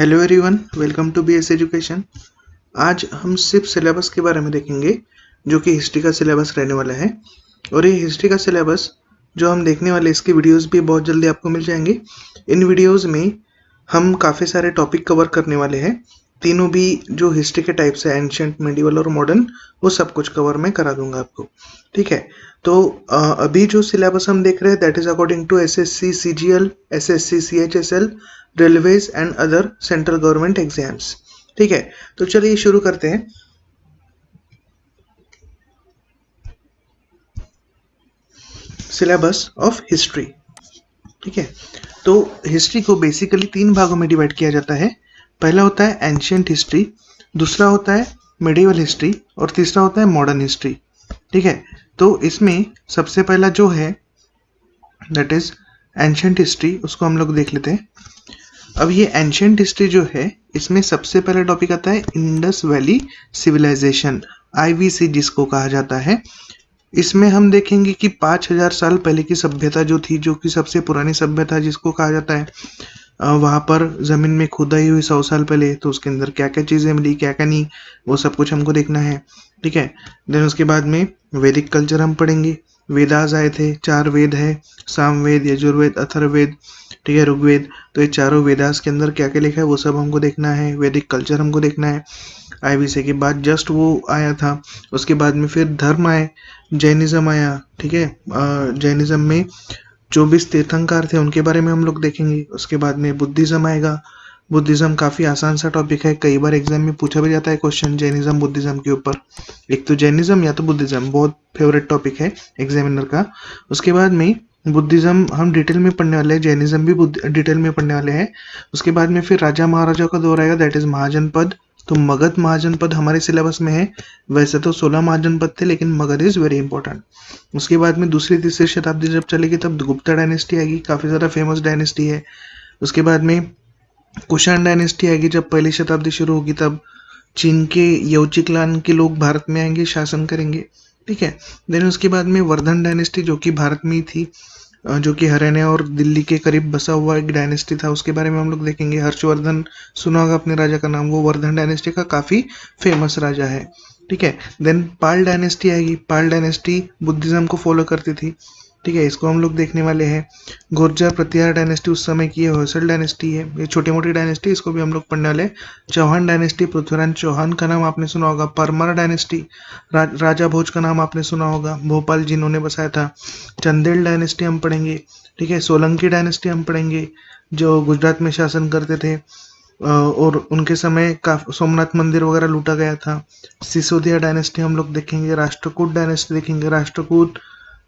Hello everyone, welcome to BS education. आज हम सिर्फ सिलेबस के बारे में देखेंगे जो कि हिस्ट्री का सिलेबस रहने वाला है। और ये हिस्ट्री का सिलेबस जो हम देखने वाले इसके वीडियोस भी बहुत जल्दी आपको मिल जाएंगे। इन वीडियोस में हम काफ़ी सारे टॉपिक कवर करने वाले हैं। तीनों भी जो हिस्ट्री के टाइप्स है, एंशियंट, मेडिवल और मॉडर्न, वो सब कुछ कवर मैं करा दूंगा आपको। ठीक है, तो अभी जो सिलेबस हम देख रहे हैं that is according to SSC CGL, SSC CHSL, railways and other central government exams. ठीक है, तो चलिए शुरू करते हैं। Syllabus of history. ठीक है, तो हिस्ट्री को बेसिकली तीन भागों में डिवाइड किया जाता है। पहला होता है एंशियंट हिस्ट्री, दूसरा होता है मेडिवल हिस्ट्री और तीसरा होता है मॉडर्न हिस्ट्री। ठीक है, तो इसमें सबसे पहला जो है दैट इज एंशियंट हिस्ट्री, उसको हम लोग देख लेते हैं। अब ये एंशियंट हिस्ट्री जो है, इसमें सबसे पहला टॉपिक आता है इंडस वैली सिविलाइजेशन, आईवीसी जिसको कहा जाता है। इसमें हम देखेंगे कि 5000 साल पहले की सभ्यता जो थी, जो कि सबसे पुरानी सभ्यता जिसको कहा जाता है, वहाँ पर ज़मीन में खुदाई हुई 100 साल पहले, तो उसके अंदर क्या क्या चीज़ें मिली, क्या क्या नहीं, वो सब कुछ हमको देखना है। ठीक है, देन उसके बाद में वैदिक कल्चर हम पढ़ेंगे। वेदास आए थे, 4 वेद है, सामवेद, यजुर्वेद, अथर्ववेद, ठीक है, ऋग्वेद। तो ये चारों वेदास के अंदर क्या क्या लिखा है वो सब हमको देखना है। वैदिक कल्चर हमको देखना है। आईवीसी के बाद जस्ट वो आया था, उसके बाद में फिर धर्म आए, जैनिज्म आया। ठीक है, जैनिज्म में 24 तीर्थंकर थे, उनके बारे में हम लोग देखेंगे। उसके बाद में बुद्धिज्म आएगा। बुद्धिज्म काफ़ी आसान सा टॉपिक है, कई बार एग्जाम में पूछा भी जाता है क्वेश्चन जैनिज्म बुद्धिज्म के ऊपर। एक तो जैनिज्म या तो बुद्धिज्म, बहुत फेवरेट टॉपिक है एग्जामिनर का। उसके बाद में बुद्धिज्म हम डिटेल में पढ़ने वाले हैं, जैनिज्म भी डिटेल में पढ़ने वाले हैं। उसके बाद में फिर राजा महाराजा का दौर आएगा, दैट इज महाजनपद। तो मगध महाजनपद हमारे सिलेबस में है। वैसे तो 16 महाजनपद थे, लेकिन मगध इज वेरी इंपॉर्टेंट। उसके बाद में दूसरी तीसरी शताब्दी जब चलेगी तब गुप्ता डायनेस्टी आएगी, काफ़ी ज़्यादा फेमस डायनेस्टी है। उसके बाद में कुषाण डायनेस्टी आएगी, जब पहली शताब्दी शुरू होगी तब चीन के यौची क्लान के लोग भारत में आएंगे, शासन करेंगे। ठीक है, देन उसके बाद में वर्धन डायनेस्टी जो कि भारत में ही थी, जो कि हरियाणा और दिल्ली के करीब बसा हुआ एक डायनेस्टी था, उसके बारे में हम लोग देखेंगे। हर्षवर्धन सुना होगा अपने राजा का नाम, वो वर्धन डायनेस्टी का काफ़ी फेमस राजा है। ठीक है, देन पाल डायनेस्टी आएगी। पाल डायनेस्टी बुद्धिज्म को फॉलो करती थी। ठीक है, इसको हम लोग देखने वाले हैं। गुर्जर प्रतिहार डायनेस्टी उस समय की है। होयसल डायनेस्टी है, ये छोटी मोटी डायनेस्टी, इसको भी हम लोग पढ़ने वाले हैं। चौहान डायनेस्टी, पृथ्वीराज चौहान का नाम आपने सुना होगा। परमार डायनेस्टी, राजा भोज का नाम आपने सुना होगा, भोपाल जिन्होंने बसाया था। चंदेल डायनेस्टी हम पढ़ेंगे। ठीक है, सोलंकी डायनेस्टी हम पढ़ेंगे, जो गुजरात में शासन करते थे और उनके समय का सोमनाथ मंदिर वगैरह लूटा गया था। सिसोदिया डायनेस्टी हम लोग देखेंगे। राष्ट्रकूट डायनेस्टी देखेंगे, राष्ट्रकूट,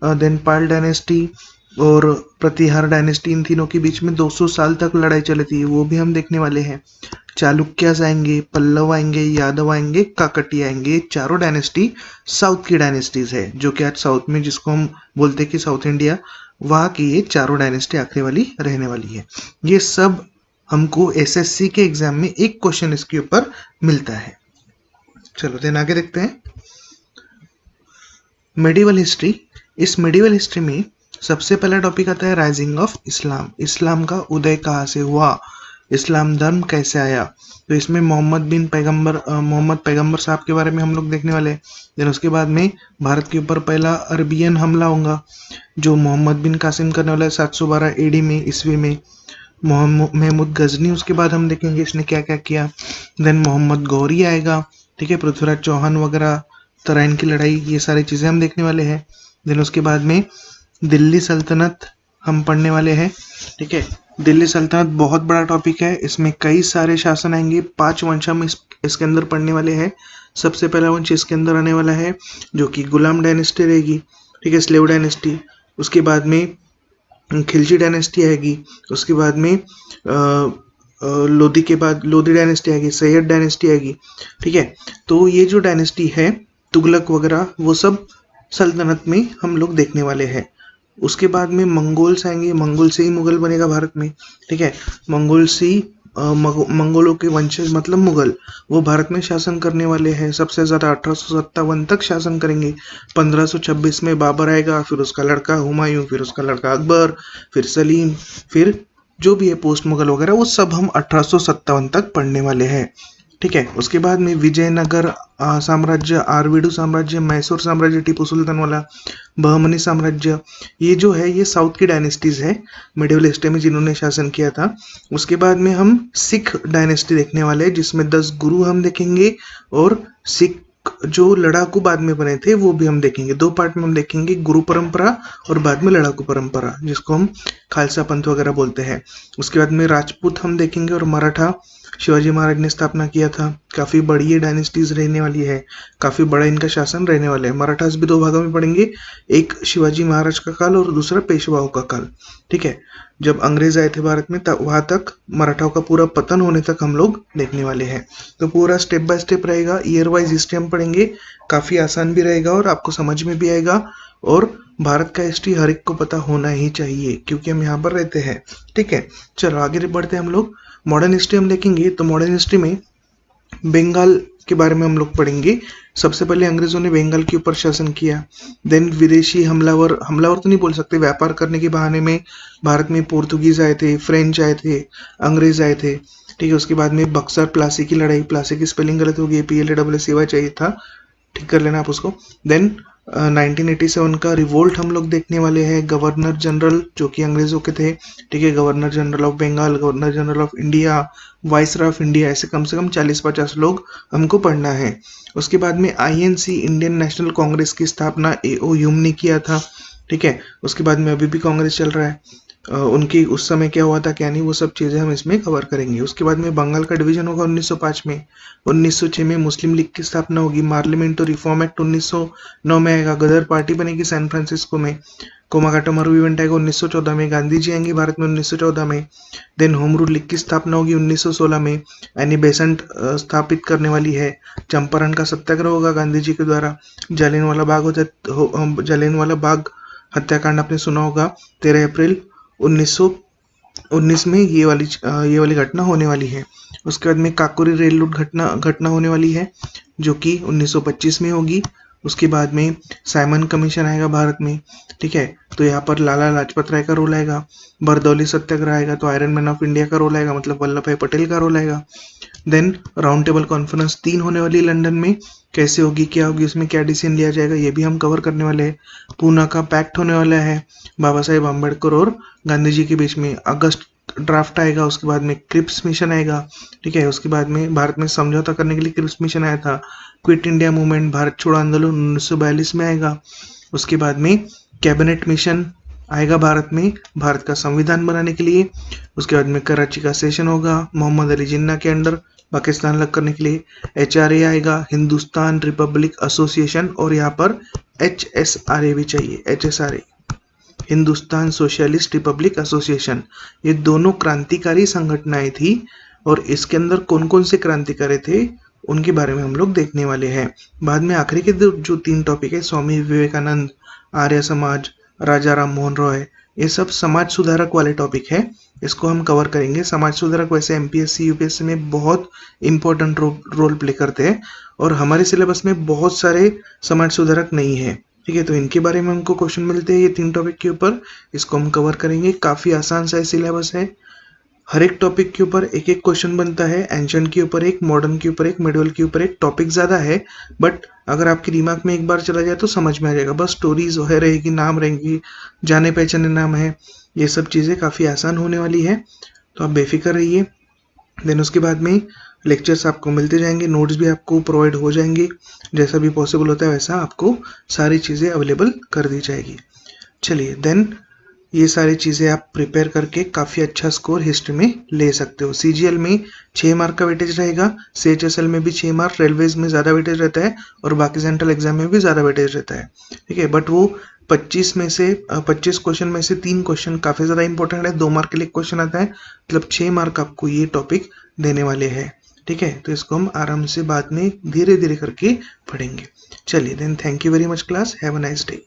देन पाल डायनेस्टी और प्रतिहार डायनेस्टी, इन तीनों के बीच में 200 साल तक लड़ाई चली थी, वो भी हम देखने वाले हैं। चालुक्यास आएंगे, पल्लव आएंगे, यादव आएंगे, काकटिया आएंगे। चारों डायनेस्टी साउथ की डायनेस्टीज है, जो कि आज साउथ में जिसको हम बोलते हैं कि साउथ इंडिया, वहाँ की ये चारों डायनेस्टी आखिरी वाली रहने वाली है। ये सब हमको एसएससी के एग्जाम में एक क्वेश्चन इसके ऊपर मिलता है। चलो देन आगे देखते हैं। Medieval history. इस मेडिवल हिस्ट्री में सबसे पहला टॉपिक आता है राइजिंग ऑफ इस्लाम। इस्लाम का उदय कहाँ से हुआ, इस्लाम धर्म कैसे आया। तो इसमें मोहम्मद पैगंबर साहब के बारे में हम लोग देखने वाले हैं। देन उसके बाद में भारत के ऊपर पहला अरबियन हमला होगा, जो मोहम्मद बिन कासिम करने वाला है 712 एडी में, ईस्वी में। महमूद गजनी उसके बाद हम देखेंगे इसने क्या क्या किया। देन मोहम्मद गौरी आएगा। ठीक है, पृथ्वीराज चौहान वगैरह, तराइन की लड़ाई, ये सारी चीज़ें हम देखने वाले हैं। देन उसके बाद में दिल्ली सल्तनत हम पढ़ने वाले हैं। ठीक है, दिल्ली सल्तनत बहुत बड़ा टॉपिक है, इसमें कई सारे शासन आएंगे। 5 वंश हम इसके अंदर पढ़ने वाले हैं। सबसे पहला वंश इसके अंदर आने वाला है जो कि गुलाम डायनेस्टी रहेगी। ठीक है, स्लेव डायनेस्टी। उसके बाद में खिलजी डायनेस्टी आएगी। उसके बाद में लोधी के बाद लोधी डायनेस्टी आएगी, सैयद डायनेस्टी आएगी। ठीक है, तो ये जो डायनेस्टी है, तुगलक वगैरह, वो सब सल्तनत में हम लोग देखने वाले हैं। उसके बाद में मंगोल्स आएंगे, मंगोल से ही मुगल बनेगा भारत में। ठीक है, मंगोल से ही मंगोलों के वंशज मतलब मुगल, वो भारत में शासन करने वाले हैं। सबसे ज़्यादा 1857 तक शासन करेंगे। 1526 में बाबर आएगा, फिर उसका लड़का हुमायूं, फिर उसका लड़का अकबर, फिर सलीम, फिर जो भी है पोस्ट मुगल वगैरह, वो सब हम 1857 तक पढ़ने वाले हैं। ठीक है, उसके बाद में विजयनगर साम्राज्य, आरवीडू साम्राज्य, मैसूर साम्राज्य टीपू सुल्तान वाला, बहमनी साम्राज्य, ये जो है ये साउथ की डायनेस्टीज है मिडिवल हिस्ट्री में जिन्होंने शासन किया था। उसके बाद में हम सिख डायनेस्टी देखने वाले हैं जिसमें 10 गुरु हम देखेंगे, और सिख जो लड़ाकू बाद में बने थे वो भी हम देखेंगे। 2 पार्ट में हम देखेंगे, गुरु परंपरा और बाद में लड़ाकू परंपरा, जिसको हम खालसा पंथ वगैरह बोलते हैं। उसके बाद में राजपूत हम देखेंगे, और मराठा शिवाजी महाराज ने स्थापना किया था। काफी बड़ी ये डायनेस्टीज रहने वाली है, काफी बड़ा इनका शासन रहने वाला है। मराठास भी 2 भागों में पढ़ेंगे, एक शिवाजी महाराज का काल और दूसरा पेशवाओं का काल। ठीक है, जब अंग्रेज आए थे भारत में तब वहां तक मराठाओं का पूरा पतन होने तक हम लोग देखने वाले हैं। तो पूरा स्टेप बाय स्टेप रहेगा, ईयर वाइज हिस्ट्री हम पढ़ेंगे, काफी आसान भी रहेगा और आपको समझ में भी आएगा। और भारत का हिस्ट्री हर एक को पता होना ही चाहिए क्योंकि हम यहाँ पर रहते हैं। ठीक है, चलो आगे बढ़ते हैं हम लोग। मॉडर्न हिस्ट्री हम देखेंगे, तो मॉडर्न हिस्ट्री में बंगाल के बारे में हम लोग पढ़ेंगे। सबसे पहले अंग्रेजों ने बंगाल के ऊपर शासन किया। देन विदेशी हमलावर, हमलावर तो नहीं बोल सकते, व्यापार करने के बहाने में भारत में पोर्तुगीज आए थे, फ्रेंच आए थे, अंग्रेज आए थे। ठीक है, उसके बाद में बक्सर प्लासी की लड़ाई, प्लासी की स्पेलिंग गलत हो गई, PLA चाहिए था, ठीक कर लेना आप उसको। देन 1987 का रिवोल्ट हम लोग देखने वाले हैं। गवर्नर जनरल जो कि अंग्रेजों के थे, ठीक है, governor general of Bengal, governor general of India, viceroy of India, ऐसे कम से कम 40-50 लोग हमको पढ़ना है। उसके बाद में INC, इंडियन नेशनल कांग्रेस की स्थापना AO ह्यूम ने किया था। ठीक है, उसके बाद में अभी भी कांग्रेस चल रहा है। उनकी उस समय क्या हुआ था क्या नहीं, वो सब चीज़ें हम इसमें कवर करेंगे। उसके बाद में बंगाल का डिवीजन होगा 1905 में। 1906 में मुस्लिम लीग की स्थापना होगी। पार्लियामेंट रिफॉर्म एक्ट 1909 में आएगा। गदर पार्टी बनेगी सैन फ्रांसिस्को में। कोमाकाटोमारू इवेंट आएगा 1914 में। गांधी जी आएंगे भारत में 1914 में। देन होम रूल लीग की स्थापना होगी 1916 में। एनी बेसेंट स्थापित करने वाली है। चंपारण का सत्याग्रह होगा गांधी जी के द्वारा। जालियनवाला बाग हत्याकांड आपने सुना होगा, 13 अप्रैल 1919 में ये वाली घटना होने वाली है। उसके बाद में काकोरी रेल लूट घटना होने वाली है जो कि 1925 में होगी। उसके बाद में साइमन कमीशन आएगा भारत में। ठीक है, तो यहाँ पर लाला लाजपत राय का रोल आएगा। बरदौली सत्याग्रह आएगा तो आयरन मैन ऑफ इंडिया का रोल आएगा, मतलब वल्लभ भाई पटेल का रोल आएगा। देन राउंड टेबल कॉन्फ्रेंस 3 होने वाली है लंदन में, कैसे होगी, क्या होगी, उसमें क्या डिसीजन लिया जाएगा, ये भी हम कवर करने वाले हैं। पूना का पैक्ट होने वाला है बाबा साहेब आम्बेडकर और गांधी जी के बीच में। अगस्त ड्राफ्ट आएगा। उसके बाद में क्रिप्स मिशन आएगा। ठीक है, उसके बाद में भारत में समझौता करने के लिए क्रिप्स मिशन आया था। क्विट इंडिया मूवमेंट, भारत छोड़ो आंदोलन 1942 में आएगा। उसके बाद में कैबिनेट मिशन आएगा भारत में, भारत का संविधान बनाने के लिए। उसके बाद में कराची का सेशन होगा मोहम्मद अली जिन्ना के अंडर, पाकिस्तान अलग करने के लिए। HRA आएगा, हिंदुस्तान रिपब्लिक एसोसिएशन, और यहाँ पर HSRA भी चाहिए, HSRA, Hindustan socialist Republic association. ये दोनों क्रांतिकारी संगठनाएं थी और इसके अंदर कौन कौन से क्रांतिकारी थे उनके बारे में हम लोग देखने वाले हैं। बाद में आखिरी के जो 3 टॉपिक है, स्वामी विवेकानंद, आर्य समाज, राजा राम मोहन रॉय, ये सब समाज सुधारक वाले टॉपिक है, इसको हम कवर करेंगे। समाज सुधारक वैसे MPSC UPSC में बहुत इंपॉर्टेंट रोल प्ले करते हैं और हमारे सिलेबस में बहुत सारे समाज सुधारक नहीं है। ठीक है, तो इनके बारे में हमको क्वेश्चन मिलते हैं ये 3 टॉपिक के ऊपर, इसको हम कवर करेंगे। काफ़ी आसान सा सिलेबस है, हर एक टॉपिक के ऊपर एक एक क्वेश्चन बनता है। एंशिएंट के ऊपर एक, मॉडर्न के ऊपर एक, मिडिवल के ऊपर एक। टॉपिक ज़्यादा है बट अगर आपके दिमाग में एक बार चला जाए तो समझ में आ जाएगा। बस स्टोरीज है रहेगी, नाम रहेंगी, जाने पहचाने नाम है, ये सब चीज़ें काफ़ी आसान होने वाली है, तो आप बेफिक्र रहिए। देन उसके बाद में लेक्चर्स आपको मिलते जाएंगे, नोट्स भी आपको प्रोवाइड हो जाएंगे, जैसा भी पॉसिबल होता है वैसा आपको सारी चीज़ें अवेलेबल कर दी जाएगी। चलिए, देन ये सारी चीज़ें आप प्रिपेयर करके काफ़ी अच्छा स्कोर हिस्ट्री में ले सकते हो। CGL में 6 मार्क का वेटेज रहेगा, CHSL में भी 6 मार्क, रेलवेज में ज़्यादा वेटेज रहता है और बाकी सेंट्रल एग्जाम में भी ज़्यादा वेटेज रहता है। ठीक है, बट वो 25 क्वेश्चन में से 3 क्वेश्चन काफ़ी ज़्यादा इंपॉर्टेंट है, 2 मार्क के लिए क्वेश्चन आता है, मतलब 6 मार्क आपको ये टॉपिक देने वाले हैं। ठीक है, तो इसको हम आराम से बाद में धीरे धीरे करके पढ़ेंगे। चलिए, then thank you very much class, have a nice day.